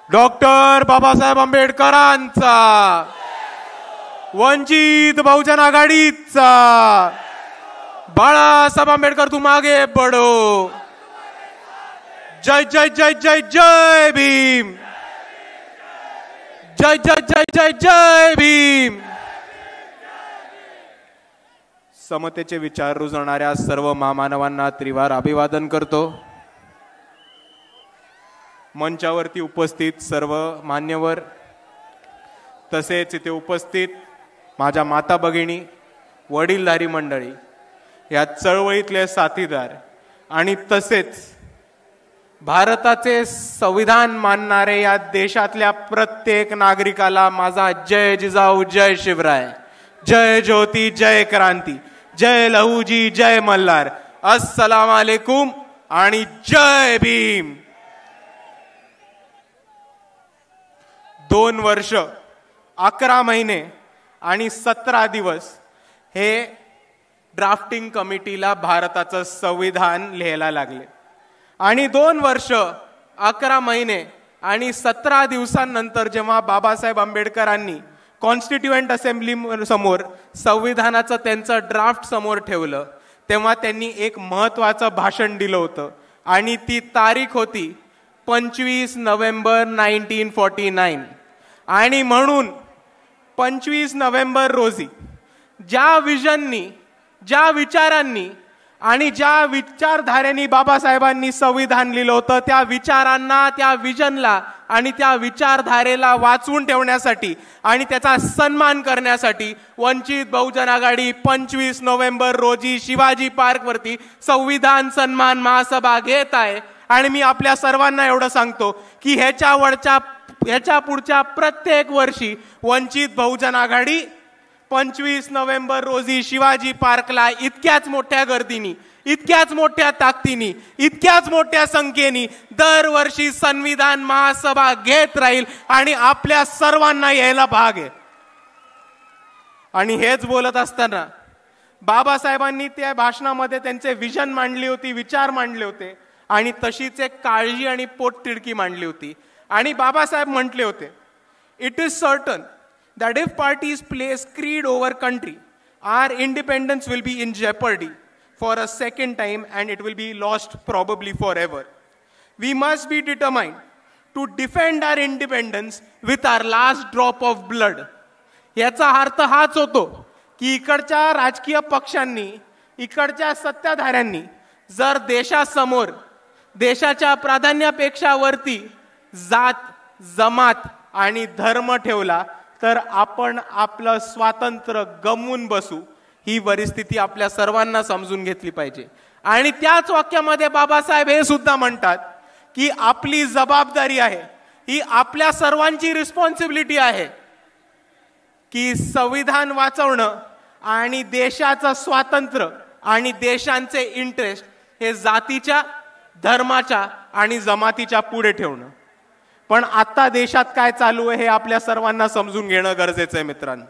Doctor Babasaheb आंबेडकरांचा, वंचित बहुजन आघाडीचा, बाळासाहेब आंबेडकर तू मागे पडो. जय जय जय जय जय भीम, जय जय जय जय जय भीम. समतेचे विचार रुजवणाऱ्या सर्व महामानवांना त्रिवार अभिवादन करतो. मंचावरती उपस्थित सर्व मान्यवर, तसेच इथे उपस्थित माझ्या माता भगिनी, वडीलधारी मंडळी, या चळवळीतले साथीदार आणि तसेच भारताचे संविधान मानणारे या देशातल्या प्रत्येक नागरिकाला माझा जय जिजाऊ, जय शिवराय, जय ज्योती, जय क्रांती, जय लहूजी, जय मल्हार, अस्सलाम वालेकुम आणि जय भीम. 2 वर्ष 11 महिने आणि 17 दिवस हे ड्राफ्टिंग कमिटीला भारताचं संविधान लिहायला लागले आणि 2 वर्ष 11 महिने आणि 17 दिवसांनंतर जेव्हा बाबासाहेब आंबेडकरांनी कॉन्स्टिट्युएंट असेंब्ली समोर संविधानाचं त्यांचं ड्राफ्ट समोर ठेवलं, तेव्हा त्यांनी एक महत्त्वाचं भाषण दिलं होतं आणि ती तारीख होती 25 नोव्हेंबर 1949. आणि म्हणून 25 नोव्हेंबर रोजी ज्या विजननी, ज्या विचारांनी आणि ज्या विचारधारेने बाबासाहेबांनी संविधान लिहिलं होतं, त्या विचारांना, त्या विजनला आणि त्या विचारधारेला वाचवून ठेवण्यासाठी आणि त्याचा सन्मान करण्यासाठी वंचित बहुजन आघाडी 25 नोव्हेंबर रोजी शिवाजी पार्कवरती संविधान सन्मान महासभा घेत आहे. आणि मी आपल्या सर्वांना एवढं सांगतो की ह्याच्या पुढच्या प्रत्येक वर्षी वंचित बहुजन आघाडी 25 नोव्हेंबर रोजी शिवाजी पार्कला इतक्याच मोठ्या गर्दीनी, इतक्याच मोठ्या ताकदीनी, इतक्याच मोठ्या संख्येनी दरवर्षी संविधान महासभा घेत राहील आणि आपल्या सर्वांना यायला भाग आहे. आणि हेच बोलत असताना बाबासाहेबांनी त्या भाषणामध्ये त्यांचे विजन मांडली होती, विचार मांडले होते आणि तशीच एक काळजी आणि पोटतिडकी मांडली होती. आणि बाबासाहेब म्हटले होते, it is certain that if parties place creed over country, our independence will be in jeopardy for a second time and it will be lost probably forever. We must be determined to defend our independence with our last drop of blood. याचा अर्थ हाच होतो की इकडच्या राजकीय पक्षांनी, इकडच्या सत्ताधाऱ्यांनी जर देशासमोर देशाच्या प्राधान्यापेक्षा वरती जात, जमात आणि धर्म ठेवला तर आपण आपलं स्वातंत्र्य गमवून बसू. ही परिस्थिती आपल्या सर्वांना समजून घेतली पाहिजे. आणि त्याच वाक्यामध्ये बाबासाहेब हे सुद्धा म्हणतात की आपली जबाबदारी आहे, ही आपल्या सर्वांची रिस्पॉन्सिबिलिटी आहे की संविधान वाचवणं आणि देशाचं स्वातंत्र्य आणि देशांचे इंटरेस्ट हे जातीच्या, धर्माच्या आणि जमातीच्या पुढे ठेवणं. पण आता देशात काय चालू आहे हे आपल्या सर्वांना समजून घेणं गरजेचं आहे मित्रांनो.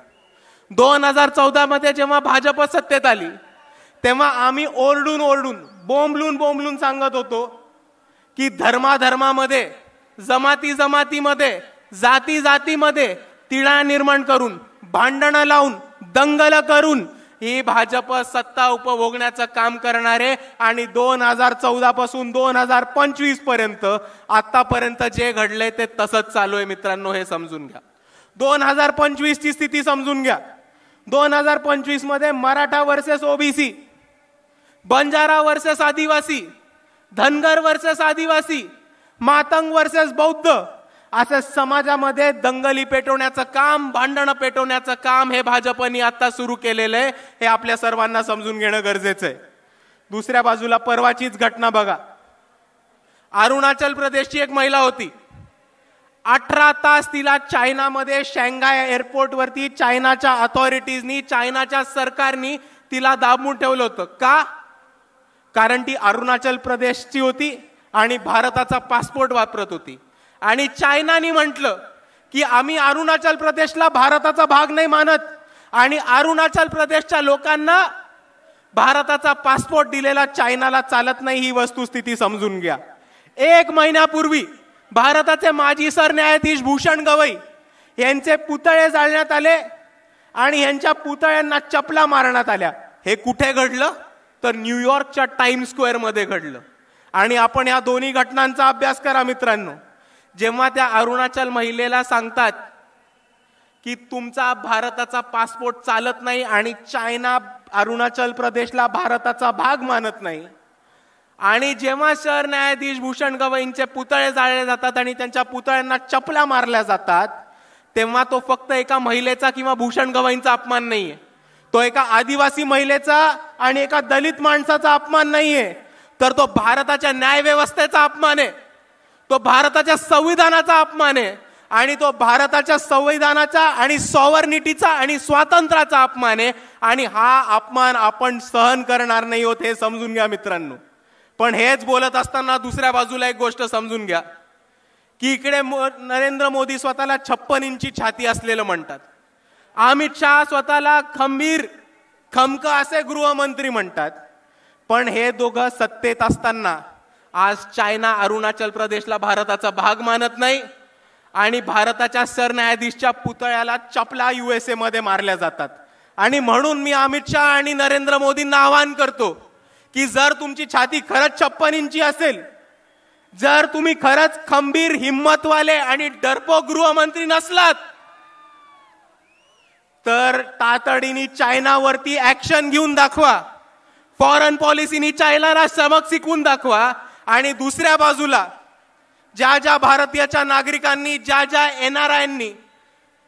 2014 मध्ये जेव्हा भाजप सत्तेत आली तेव्हा आम्ही ओरडून ओरडून, बोंबलून सांगत होतो की धर्माधर्मामध्ये, जमाती जमातीमध्ये, जाती जातीमध्ये तिढा निर्माण करून, भांडणं लावून, दंगल करून ही भाजप सत्ता उपभोगण्याचं काम करणारे. आणि 2014 पासून 2025 पर्यंत आतापर्यंत जे घडले ते तसंच चालू आहे मित्रांनो, हे समजून घ्या. 2025 ची स्थिती समजून घ्या. 2025 मध्ये Maratha versus OBC, Banjara versus आदिवासी, धनगर वर्सेस आदिवासी, मातंग वर्सेस बौद्ध, असं समाजामध्ये दंगली पेटवण्याचं काम, भांडणं पेटवण्याचं काम हे भाजपने आता सुरू केलेलं आहे. हे आपल्या सर्वांना समजून घेणं गरजेचं आहे. दुसऱ्या बाजूला परवाचीच घटना बघा. अरुणाचल प्रदेशची एक महिला होती, 18 तास तिला चायनामध्ये शांघाय एअरपोर्ट वरती चायनाच्या अथॉरिटीजनी, चायनाच्या सरकारनी तिला दाबून ठेवलं होतं. का? कारण ती अरुणाचल प्रदेशची होती आणि भारताचा पासपोर्ट वापरत होती. आणि चायनाने म्हटलं की आम्ही अरुणाचल प्रदेशला भारताचा भाग नाही मानत आणि अरुणाचल प्रदेशच्या लोकांना भारताचा पासपोर्ट दिलेला चायनाला चालत नाही. ही वस्तुस्थिती समजून घ्या. 1 महिन्यापूर्वी भारताचे माजी सरन्यायाधीश भूषण गवई यांचे पुतळे जाळण्यात आले आणि यांच्या पुतळ्यांना चपला मारण्यात आल्या. हे कुठे घडलं? तर न्यूयॉर्कच्या टाइम स्क्वेअर मध्ये घडलं. आणि आपण या दोन्ही घटनांचा अभ्यास करा मित्रांनो. जेव्हा त्या अरुणाचल महिलेला सांगतात की तुमचा भारताचा पासपोर्ट चालत नाही आणि चायना अरुणाचल प्रदेशला भारताचा भाग मानत नाही, आणि जेव्हा सरन्यायाधीश भूषण गवईंचे पुतळे जाळले जातात आणि त्यांच्या पुतळ्यांना चपला मारल्या जातात, तेव्हा तो फक्त एका महिलेचा किंवा भूषण गवईंचा अपमान नाहीये, तो एका आदिवासी महिलेचा आणि एका दलित माणसाचा अपमान नाहीये, तर तो भारताच्या न्यायव्यवस्थेचा अपमान आहे, तो भारताच्या संविधानाचा अपमान आहे आणि तो भारताच्या संविधानाचा आणि सॉव्हर्निटीचा आणि स्वातंत्र्याचा अपमान आहे. आणि हा अपमान आपण सहन करणार नाही होत, हे समजून घ्या मित्रांनो. पण हेच बोलत असताना दुसऱ्या बाजूला एक गोष्ट समजून घ्या की इकडे नरेंद्र मोदी स्वतःला 56 इंची छाती असलेलं म्हणतात, अमित शहा स्वतःला खमक असे गृहमंत्री म्हणतात. पण हे दोघं सत्तेत असताना आज चायना अरुणाचल प्रदेशला भारताचा भाग मानत नाही आणि भारताच्या सरन्यायाधीशच्या पुतळ्याला चपला USA मध्ये मारल्या जातात. आणि म्हणून मी अमित शहा आणि नरेंद्र मोदींना आवाहन करतो की जर तुमची छाती खरंच 56 इंची असेल, जर तुम्ही खरंच खंबीर, हिम्मतवाले आणि डरपोक गृहमंत्री नसलात, तर तातडीने चायनावरती ऍक्शन घेऊन दाखवा, फॉरेन पॉलिसीनी चायनाला सबक शिकवून दाखवा. आणि दुसऱ्या बाजूला ज्या ज्या भारतीय नागरिकांनी, ज्या ज्या NRIंनी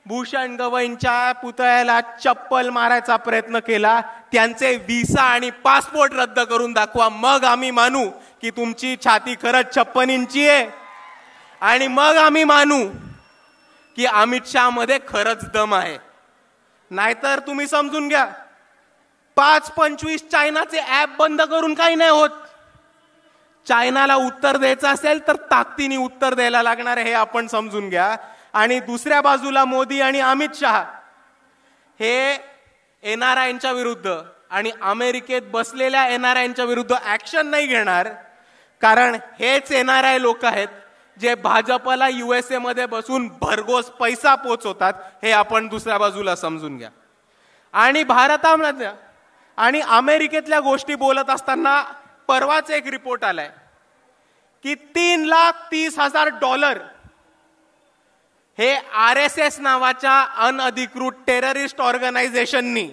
भूषण गवईंच्या पुतळ्याला चप्पल मारायचा प्रयत्न केला, त्यांचे व्हिसा आणि पासपोर्ट रद्द करून दाखवा. मग आम्ही मानू की तुमची छाती खरंच 56 इंची आहे आणि मग आम्ही मानू की अमित शहा मध्ये खरंच दम आहे. नाहीतर तुम्ही समजून घ्या, 5-25 चायनाचे ऍप बंद करून काही नाही होत. चायनाला उत्तर द्यायचं असेल तर ताकदीने उत्तर द्यायला लागणार आहे, हे आपण समजून घ्या. आणि दुसऱ्या बाजूला मोदी आणि अमित शहा हे NRIंच्या विरुद्ध आणि अमेरिकेत बसलेल्या NRIंच्या विरुद्ध ऍक्शन नाही घेणार, कारण हेच NRI लोक आहेत जे भाजपला USA मध्ये बसून भरघोस पैसा पोचवतात, हे आपण दुसऱ्या बाजूला समजून घ्या. आणि भारतामध्ये आणि अमेरिकेतल्या गोष्टी बोलत असताना परवाच एक रिपोर्ट आलाय की $3,30,000 हे RSS नावाच्या अनधिकृत टेररिस्ट ऑर्गनायझेशननी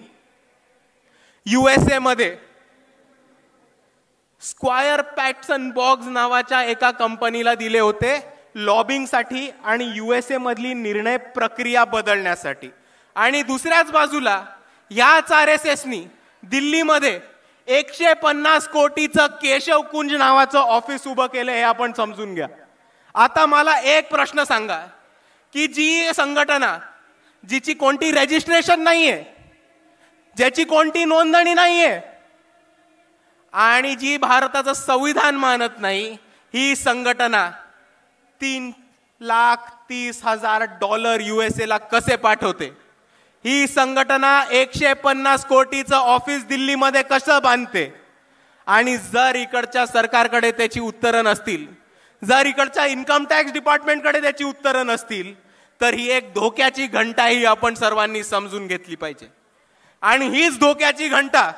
USA मध्ये स्क्वायर पॅटसन बॉक्स नावाच्या एका कंपनीला दिले होते लॉबिंगसाठी आणि USA मधली निर्णय प्रक्रिया बदलण्यासाठी. आणि दुसऱ्याच बाजूला याच RSSनी दिल्लीमध्ये 150 कोटीचं केशव कुंज नावाचं ऑफिस उभं केलं, हे आपण समजून घ्या. आता मला एक प्रश्न सांगा की जी संघटना जिची कोणती रजिस्ट्रेशन नाहीये, ज्याची कोणती नोंदणी नाहीये आणि जी भारताचं संविधान मानत नाही, ही संघटना $3,30,000 USA ला कसे पाठवते? ही संघटना 150 कोटीचं ऑफिस दिल्लीमध्ये कसं बांधते? आणि जर इकडच्या सरकारकडे त्याची उत्तरं नसतील, जर इकडच्या इन्कम टॅक्स डिपार्टमेंटकडे त्याची उत्तरं नसतील, तर ही एक धोक्याची घंटा ही आपण सर्वांनी समजून घेतली पाहिजे. आणि हीच धोक्याची घंटा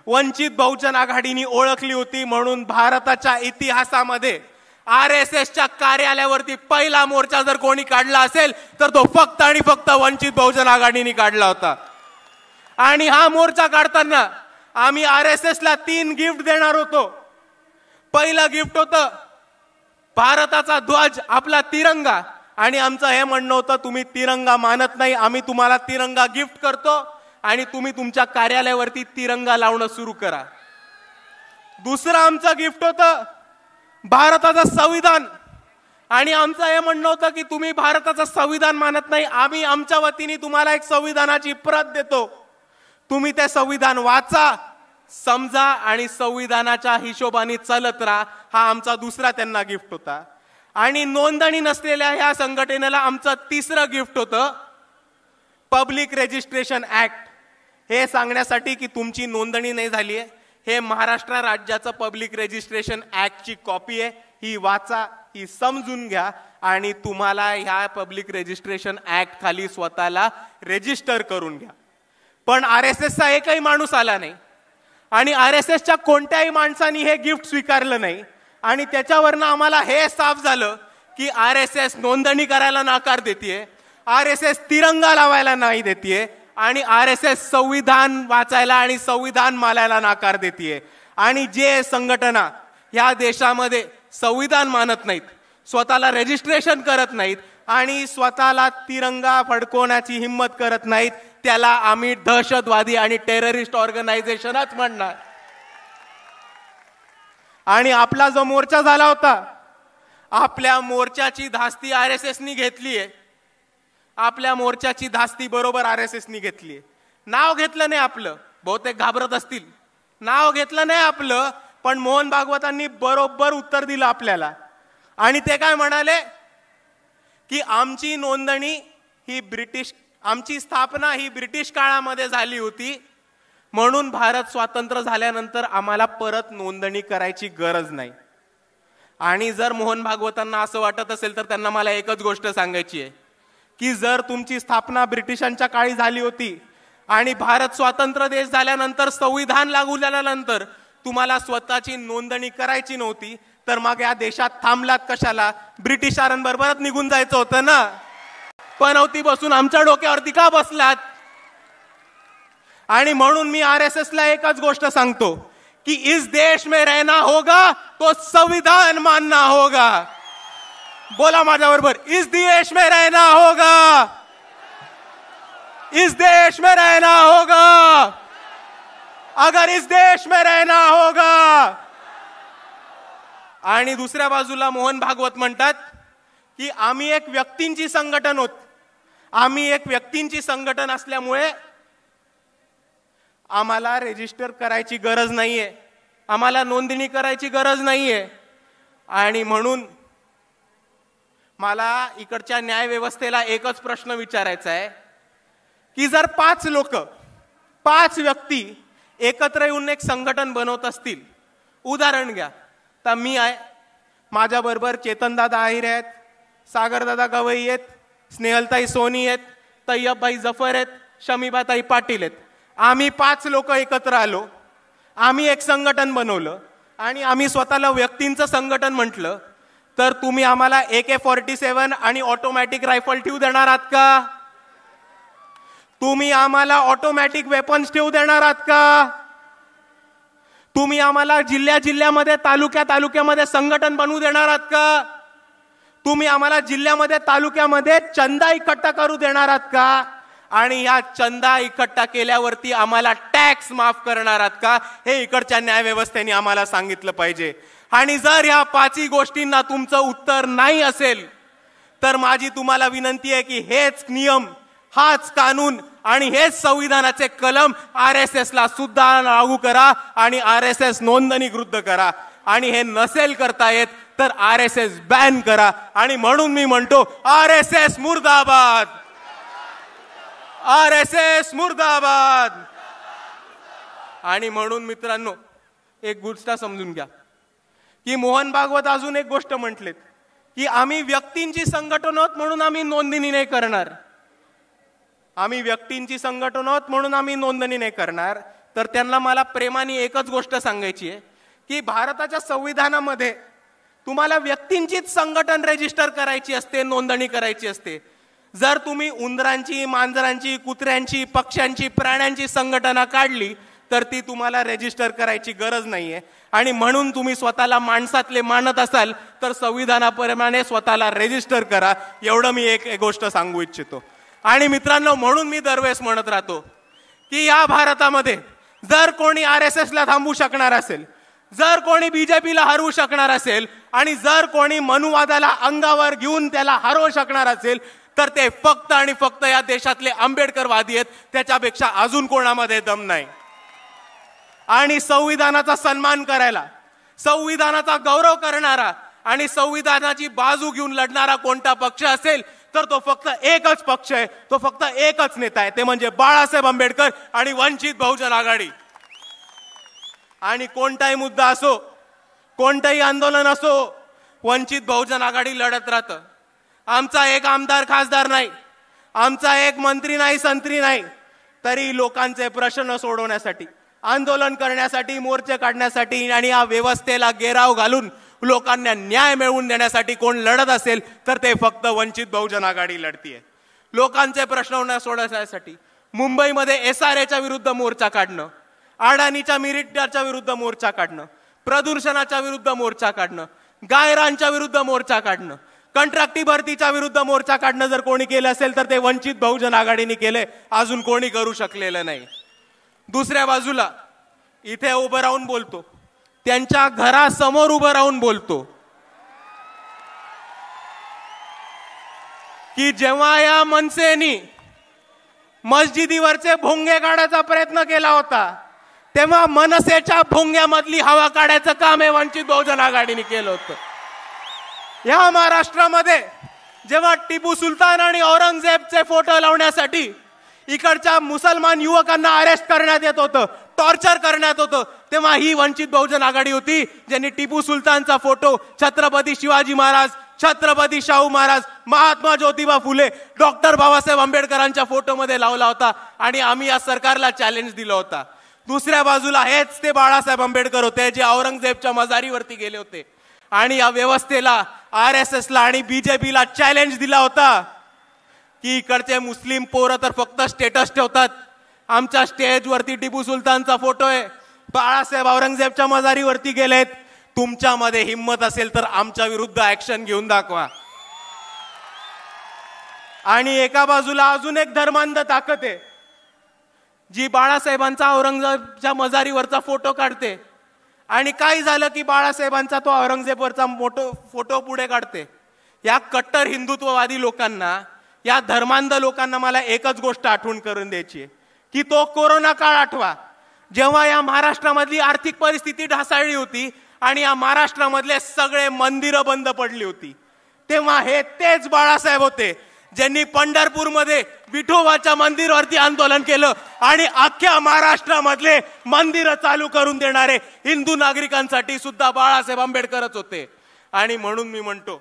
वंचित बहुजन आघाडीने ओळखली होती. म्हणून भारताच्या इतिहासामध्ये RSSच्या कार्यालयावरती पहिला मोर्चा जर कोणी काढला असेल तर तो फक्त आणि फक्त वंचित बहुजन आघाडीने काढला होता. आणि हा मोर्चा काढताना आम्ही RSSला 3 गिफ्ट देणार होतो. पहिलं गिफ्ट होतं भारताचा ध्वज, आपला तिरंगा. आणि आमचं हे म्हणणं होतं, तुम्ही तिरंगा मानत नाही, आम्ही तुम्हाला तिरंगा गिफ्ट करतो आणि तुम्ही तुमच्या कार्यालयावरती तिरंगा लावणं सुरू करा. दुसरं आमचं गिफ्ट होतं भारताचं संविधान. आणि आमचं हे म्हणणं होतं की तुम्ही भारताचं संविधान मानत नाही, आम्ही आमच्या वतीने तुम्हाला एक संविधानाची प्रत देतो, तुम्ही ते संविधान वाचा, समजा आणि संविधानाच्या हिशोबाने चालत राहा. हा आमचा दुसरा त्यांना गिफ्ट होता. आणि नोंदणी नसलेल्या ह्या संघटनेला आमचं तिसरं गिफ्ट होतं पब्लिक रजिस्ट्रेशन ऍक्ट. हे सांगण्यासाठी की तुमची नोंदणी नाही झाली आहे, हे महाराष्ट्र राज्याचं पब्लिक रजिस्ट्रेशन ऍक्टची कॉपी आहे. ही वाचा, ही समजून घ्या आणि तुम्हाला ह्या पब्लिक रजिस्ट्रेशन ऍक्ट खाली स्वतःला रजिस्टर करून घ्या. पण RSSचा एकही माणूस आला नाही आणि RSSच्या कोणत्याही माणसाने हे गिफ्ट स्वीकारलं नाही आणि त्याच्यावरनं आम्हाला हे साफ झालं की RSS नोंदणी करायला नकार देतेय, RSS तिरंगा लावायला नाही देतेय आणि RSS संविधान वाचायला आणि संविधान मानायला नकार देतेय. आणि जे संघटना ह्या देशामध्ये संविधान मानत नाहीत, स्वतःला रजिस्ट्रेशन करत नाहीत आणि स्वतःला तिरंगा फडकवण्याची हिंमत करत नाहीत, त्याला आम्ही दहशतवादी आणि टेररिस्ट ऑर्गनायझेशनच म्हणणार. आणि आपला जो मोर्चा झाला होता, आपल्या मोर्चाची धास्ती RSSनी घेतलीये. आपल्या मोर्चाची धास्ती बरोबर RSSनी घेतलीये. नाव घेतलं नाही आपलं, बहुतेक घाबरत असतील. नाव घेतलं नाही आपलं, पण मोहन भागवतांनी बरोबर उत्तर दिलं आपल्याला. आणि ते काय म्हणाले की आमची नोंदणी ही आमची स्थापना ही ब्रिटिश काळामध्ये झाली होती, म्हणून भारत स्वातंत्र्य झाल्यानंतर आम्हाला परत नोंदणी करायची गरज नाही. आणि जर मोहन भागवतांना असं वाटत असेल तर त्यांना मला एकच गोष्ट सांगायची आहे की जर तुमची स्थापना ब्रिटिशांच्या काळी झाली होती आणि भारत स्वतंत्र देश झाल्यानंतर संविधान लागू झाल्यानंतर तुम्हाला स्वतःची नोंदणी करायची नव्हती, तर मग या देशात थांबलात कशाला? ब्रिटिशांबरोबरच निघून जायचं होतं ना. पनवती बसून आमच्या डोक्यावरती का बसलात? आणि म्हणून मी RSSला एकच गोष्ट सांगतो कि इस देश में रहना होगा तो संविधान मानना होगा. बोला माझ्या बरोबर, इस देश में रहना होगा, इस देश में रहना होगा, अगर इस देश में रहना होगा. आणि दुसऱ्या बाजूला मोहन भागवत म्हणतात की आम्ही एक व्यक्तींची संघटन होत, आम्ही एक व्यक्तींची संघटन असल्यामुळे आम्हाला रजिस्टर करायची गरज नाहीये, आम्हाला नोंदणी करायची गरज नाहीये. आणि म्हणून मला इकडच्या न्याय व्यवस्थेला एकच प्रश्न विचारायचा आहे की जर 5 लोक, 5 व्यक्ती एकत्र येऊन एक संघटन बनवत असतील, उदाहरण घ्या तर मी आहे, माझ्या बरोबर चेतनदादा आहिर आहेत, सागरदादा गवई आहेत, स्नेहलताई सोनी आहेत, तय्यबभाई जफर आहेत, शमीबाताई पाटील आहेत. आम्ही 5 लोक एकत्र आलो, आम्ही एक संघटन बनवलं आणि आम्ही स्वतःला व्यक्तींचं संघटन म्हटलं, तर तुम्ही आम्हाला AK-47 आणि ऑटोमॅटिक रायफल ठेवू देणार आहात का? तुम्ही आम्हाला ऑटोमॅटिक वेपन्स ठेवू देणार आहात का? तुम्ही आम्हाला जिल्ह्यामध्ये, तालुक्यामध्ये संघटन बनवू देणार आहात का? तुम्ही आम्हाला जिल्ह्यामध्ये, तालुक्यामध्ये चंदा इकट्ठा करू देणार आहात का? आणि या चंदा इकट्ठा केल्यावरती आम्हाला टॅक्स माफ करणार आहात का? हे इकडच्या न्याय व्यवस्थेने आम्हाला सांगितलं पाहिजे. आणि जर या 5 गोष्टींना तुमचं उत्तर नाही असेल तर माझी तुम्हाला विनंती आहे की हेच नियम, हाच कानून आणि हेच संविधानाचे कलम RSSला सुद्धा लागू करा आणि RSS नोंदणीकृत करा. आणि हे नसेल करता येत तर RSS बॅन करा. आणि म्हणून मी म्हणतो RSS मुर्दाबाद, RSS मुर्दाबाद. आणि म्हणून मित्रांनो एक गोष्ट समजून घ्या की मोहन भागवत अजून एक गोष्ट म्हटलेत की आम्ही व्यक्तींची संघटन आहोत म्हणून आम्ही नोंदणी नाही करणार. आम्ही व्यक्तींची संघटन आहोत म्हणून आम्ही नोंदणी नाही करणार. तर त्यांना मला प्रेमाने एकच गोष्ट सांगायची आहे की भारताच्या संविधानामध्ये तुम्हाला व्यक्तींचीच संघटन रजिस्टर करायची असते, नोंदणी करायची असते. जर तुम्ही उंदरांची, मांजरांची, कुत्र्यांची, पक्ष्यांची, प्राण्यांची संघटना काढली तर ती तुम्हाला रजिस्टर करायची गरज नाहीये. आणि म्हणून तुम्ही स्वतःला माणसातले मानत असाल तर संविधानाप्रमाणे स्वतःला रजिस्टर करा. एवढं मी एक गोष्ट सांगू इच्छितो. आणि मित्रांनो म्हणून मी दरवेळेस म्हणत राहतो की या भारतामध्ये जर कोणी RSSला थांबवू शकणार असेल, जर कोणी BJPला हरवू शकणार असेल आणि जर कोणी मनुवादाला अंगावर घेऊन त्याला हरवू शकणार असेल तर ते फक्त आणि फक्त या देशातले आंबेडकरवादी आहेत. त्याच्यापेक्षा अजून कोणामध्ये दम नाही. आणि संविधानाचा सन्मान करायला, संविधानाचा गौरव करणारा आणि संविधानाची बाजू घेऊन लढणारा कोणता पक्ष असेल तर तो फक्त एकच पक्ष आहे, तो फक्त एकच नेता आहे, ते म्हणजे बाळासाहेब आंबेडकर आणि वंचित बहुजन आघाडी. आणि कोणताही मुद्दा असो, कोणतंही आंदोलन असो, वंचित बहुजन आघाडी लढत राहतं. आमचा एक आमदार खासदार नाही, आमचा एक मंत्री नाही, संत्री नाही, तरी लोकांचे प्रश्न सोडवण्यासाठी, आंदोलन करण्यासाठी, मोर्चे काढण्यासाठी आणि या व्यवस्थेला घेराव घालून लोकांना न्याय मिळवून देण्यासाठी कोण लढत असेल तर ते फक्त वंचित बहुजन आघाडी लढतीये. लोकांचे प्रश्न सोडवण्यासाठी मुंबईमध्ये SRAच्या विरुद्ध मोर्चा काढणं, अडाणीच्या मिरिटाच्या विरुद्ध मोर्चा काढणं, प्रदूषणाच्या विरुद्ध मोर्चा काढणं, गायरांच्या विरुद्ध मोर्चा काढणं, कंत्राटी भरतीच्या विरुद्ध मोर्चा काढणं जर कोणी केलं असेल तर ते वंचित बहुजन आघाडीने केले, अजून कोणी करू शकलेलं नाही. दुसऱ्या बाजूला इथे उभं राहून बोलतो, त्यांच्या घरासमोर उभं राहून बोलतो की जेव्हा या मनसेनी मस्जिदीवरचे भोंगे काढायचा प्रयत्न केला होता तेव्हा मनसेच्या भोंग्यामधली हवा काढायचं काम हे वंचित बहुजन आघाडीने केलं होतं. या महाराष्ट्रामध्ये जेव्हा टिपू सुलतान आणि औरंगजेबचे फोटो लावण्यासाठी इकडच्या मुसलमान युवकांना अरेस्ट करण्यात येत होतं, टॉर्चर करण्यात होतं, तेव्हा ही वंचित बहुजन आघाडी होती ज्यांनी टिपू सुलतानचा फोटो छत्रपती शिवाजी महाराज, छत्रपती शाहू महाराज, महात्मा ज्योतिबा फुले, डॉक्टर बाबासाहेब आंबेडकरांच्या फोटोमध्ये लावला होता आणि आम्ही या सरकारला चॅलेंज दिला होता. दुसऱ्या बाजूला हेच ते बाळासाहेब आंबेडकर होते जे औरंगजेबच्या मजारीवरती गेले होते आणि या व्यवस्थेला, RSSला आणि BJPला चॅलेंज दिला होता की इकडचे मुस्लिम पोरं तर फक्त स्टेटस ठेवतात, आमच्या स्टेजवरती टिपू सुलतानचा फोटो आहे, बाळासाहेब औरंगजेबच्या मजारीवरती गेलेत, तुमच्यामध्ये हिम्मत असेल तर आमच्या विरुद्ध ऍक्शन घेऊन दाखवा. आणि एका बाजूला अजून एक धर्मांध ताकद आहे जी बाळासाहेबांचा औरंगजेबच्या मजारीवरचा फोटो काढते आणि काय झालं की बाळासाहेबांचा तो औरंगजेबवरचा फोटो पुढे काढते. या कट्टर हिंदुत्ववादी लोकांना, या धर्मांध लोकांना मला एकच गोष्ट आठवण करून द्यायची आहे की तो कोरोना काळ आठवा, जेव्हा या महाराष्ट्रामधली आर्थिक परिस्थिती ढासळली होती आणि या महाराष्ट्रामधले सगळे मंदिरं बंद पडली होती, तेव्हा हे तेच बाळासाहेब होते ज्यांनी पंढरपूरमध्ये विठोबाच्या मंदिरावरती आंदोलन केलं आणि अख्ख्या महाराष्ट्रामधले मंदिरं चालू करून देणारे हिंदू नागरिकांसाठी सुद्धा बाळासाहेब आंबेडकरच होते. आणि म्हणून मी म्हणतो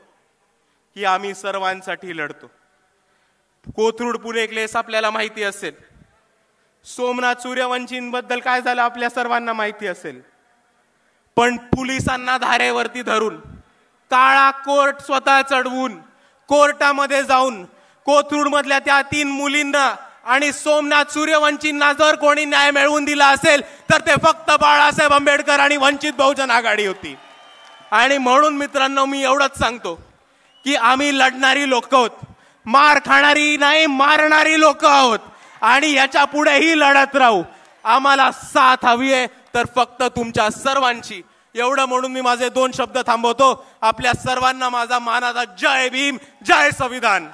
की आम्ही सर्वांसाठी लढतो. कोथरूड पुणे केस आपल्याला माहिती असेल, सोमनाथ सूर्यवंशींबद्दल काय झालं आपल्या सर्वांना माहिती असेल, पण पोलिसांना धारेवरती धरून, काळा कोर्ट स्वतः चढवून, कोर्टामध्ये जाऊन कोथरूड मधल्या त्या 3 मुलींना आणि सोमनाथ सूर्यवंशींना जर कोणी न्याय मिळवून दिला असेल तर ते फक्त बाळासाहेब आंबेडकर आणि वंचित बहुजन आघाडी होती. आणि म्हणून मित्रांनो मी एवढंच सांगतो की आम्ही लढणारी लोक आहोत, मार खाणारी नाही, मारणारी लोक आहोत आणि याच्या पुढेही लढत राहू. आम्हाला साथ हवी आहे तर फक्त तुमच्या सर्वांची. एवढं म्हणून मी माझे 2 शब्द थांबवतो. आपल्या सर्वांना माझा मानाचा जय भीम, जय संविधान.